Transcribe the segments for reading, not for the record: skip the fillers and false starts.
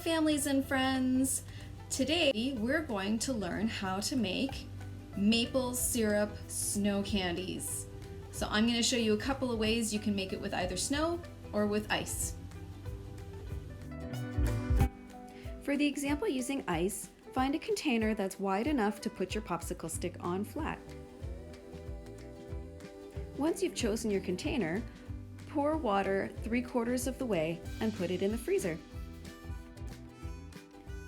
families and friends. Today we're going to learn how to make maple syrup snow candies. So I'm going to show you a couple of ways you can make it with either snow or with ice. For the example using ice, find a container that's wide enough to put your popsicle stick on flat. Once you've chosen your container, pour water 3/4 of the way and put it in the freezer.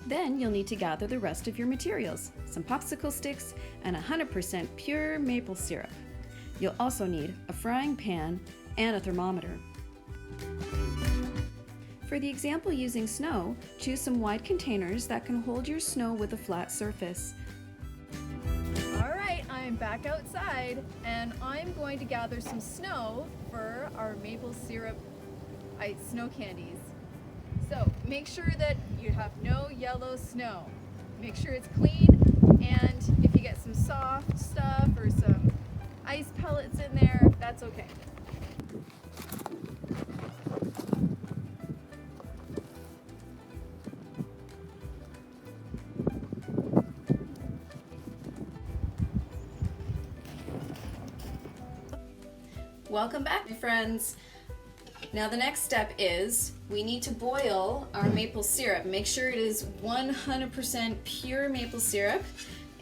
Then you'll need to gather the rest of your materials, some popsicle sticks and 100% pure maple syrup. You'll also need a frying pan and a thermometer. For the example using snow, choose some wide containers that can hold your snow with a flat surface. Alright, I'm back outside and I'm going to gather some snow for our maple syrup snow candies. So make sure that you have no yellow snow. Make sure it's clean, and if you get some soft stuff or some ice pellets in there, that's okay. Welcome back, my friends. Now the next step is we need to boil our maple syrup. Make sure it is 100% pure maple syrup.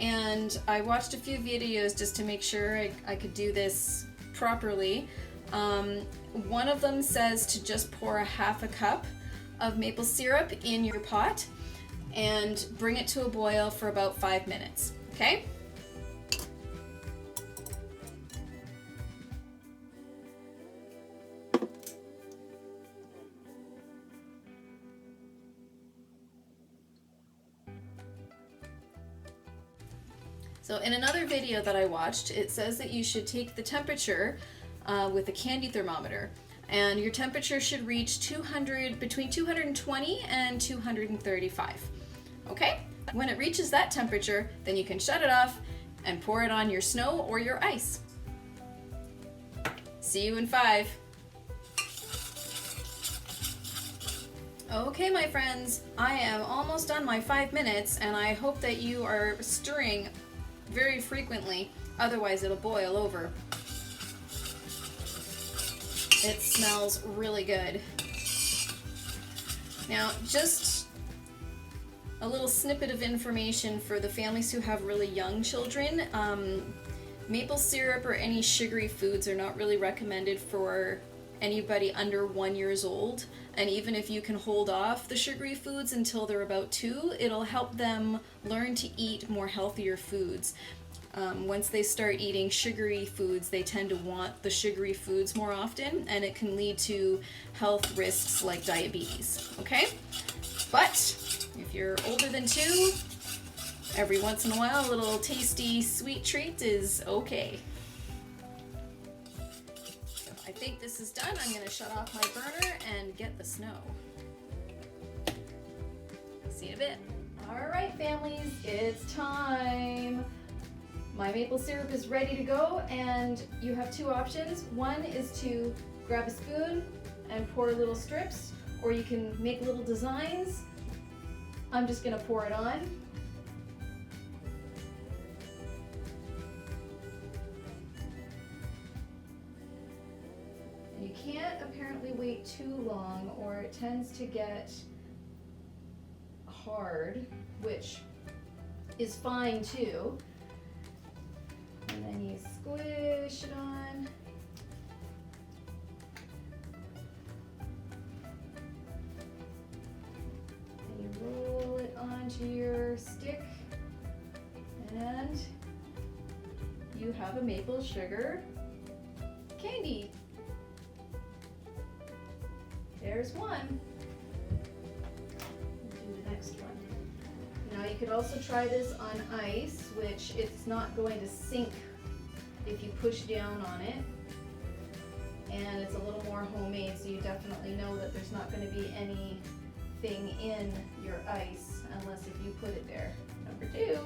And I watched a few videos just to make sure I could do this properly. One of them says to just pour 1/2 cup of maple syrup in your pot and bring it to a boil for about 5 minutes, okay? So in another video that I watched, it says that you should take the temperature with a candy thermometer, and your temperature should reach between 220 and 235. Okay? When it reaches that temperature, then you can shut it off and pour it on your snow or your ice. See you in 5. Okay, my friends, I am almost done my 5 minutes, and I hope that you are stirring very frequently, otherwise it'll boil over. It smells really good. Now, just a little snippet of information for the families who have really young children. Maple syrup or any sugary foods are not really recommended for anybody under 1 year old, and even if you can hold off the sugary foods until they're about 2, it'll help them learn to eat more healthier foods. Once they start eating sugary foods, they tend to want the sugary foods more often, and it can lead to health risks like diabetes, okay? But if you're older than 2, every once in a while a little tasty sweet treat is okay. I think this is done. I'm going to shut off my burner and get the snow. See you in a bit. Alright, families, it's time. My maple syrup is ready to go, and you have 2 options. One is to grab a spoon and pour little strips, or you can make little designs. I'm just going to pour it on. You can't apparently wait too long or it tends to get hard, which is fine too. And then you squish it on. And you roll it onto your stick, and you have a maple sugar candy. There's one. Do the next one. Now you could also try this on ice, which it's not going to sink if you push down on it. And it's a little more homemade, so you definitely know that there's not going to be anything in your ice unless if you put it there. Number 2.